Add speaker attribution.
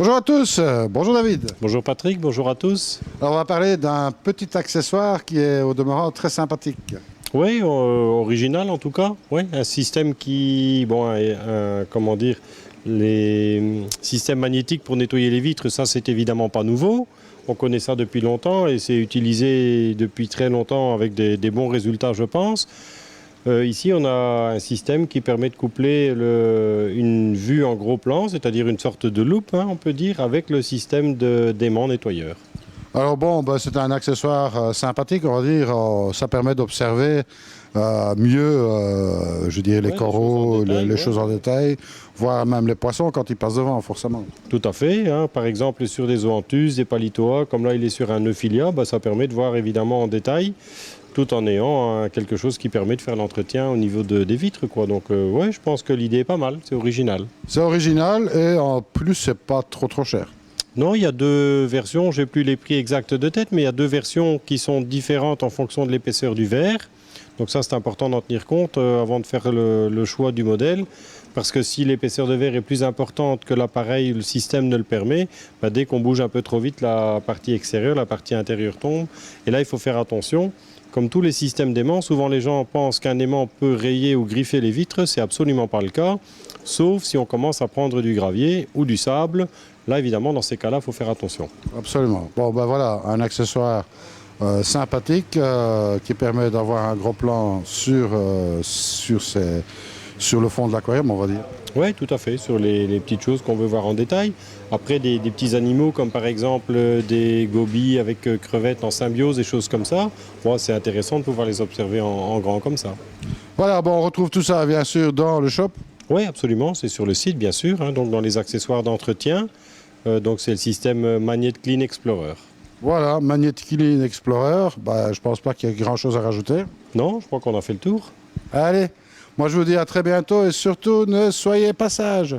Speaker 1: Bonjour à tous, bonjour David.
Speaker 2: Bonjour Patrick, bonjour à tous.
Speaker 1: Alors on va parler d'un petit accessoire qui est au demeurant très sympathique.
Speaker 2: Oui, original en tout cas. Oui, un système qui, bon, comment dire, les systèmes magnétiques pour nettoyer les vitres, ça c'est évidemment pas nouveau. On connaît ça depuis longtemps et c'est utilisé depuis très longtemps avec des bons résultats, je pense. Ici, on a un système qui permet de coupler une vue en gros plan, c'est-à-dire une sorte de loupe, hein, on peut dire, avec le système d'aimant nettoyeur.
Speaker 1: Alors bon, c'est un accessoire sympathique, on va dire. Ça permet d'observer mieux, je dirais, les
Speaker 2: Ouais,
Speaker 1: coraux, les
Speaker 2: ouais.
Speaker 1: choses en détail, voir même les poissons quand ils passent devant, forcément.
Speaker 2: Tout à fait. Hein. Par exemple, sur des zoanthus, des palitoas, comme là il est sur un euphilia, ça permet de voir évidemment en détail, tout en ayant quelque chose qui permet de faire l'entretien au niveau des vitres, quoi. Donc ouais, je pense que l'idée est pas mal, c'est original.
Speaker 1: C'est original et en plus, c'est pas trop cher.
Speaker 2: Non, il y a deux versions, j'ai plus les prix exacts de tête, mais il y a deux versions qui sont différentes en fonction de l'épaisseur du verre. Donc ça, c'est important d'en tenir compte avant de faire le choix du modèle. Parce que si l'épaisseur de verre est plus importante que l'appareil, le système ne le permet, dès qu'on bouge un peu trop vite, la partie extérieure, la partie intérieure tombe. Et là, il faut faire attention. Comme tous les systèmes d'aimants, souvent les gens pensent qu'un aimant peut rayer ou griffer les vitres. C'est absolument pas le cas, sauf si on commence à prendre du gravier ou du sable. Là, évidemment, dans ces cas-là, il faut faire attention.
Speaker 1: Absolument. Bon, voilà, un accessoire sympathique qui permet d'avoir un gros plan sur le fond de l'aquarium, on va dire.
Speaker 2: Oui, tout à fait, sur les petites choses qu'on veut voir en détail. Après, des petits animaux comme par exemple des gobies avec crevettes en symbiose, des choses comme ça, c'est intéressant de pouvoir les observer en grand comme ça.
Speaker 1: Voilà, bon, on retrouve tout ça bien sûr dans le shop.
Speaker 2: Oui, absolument, c'est sur le site bien sûr, hein, donc dans les accessoires d'entretien. Donc c'est le système Magnet Clean Explorer.
Speaker 1: Voilà, Magnet Clean Explorer, je pense pas qu'il y ait grand-chose à rajouter.
Speaker 2: Non, je crois qu'on a fait le tour.
Speaker 1: Allez, moi je vous dis à très bientôt et surtout ne soyez pas sages.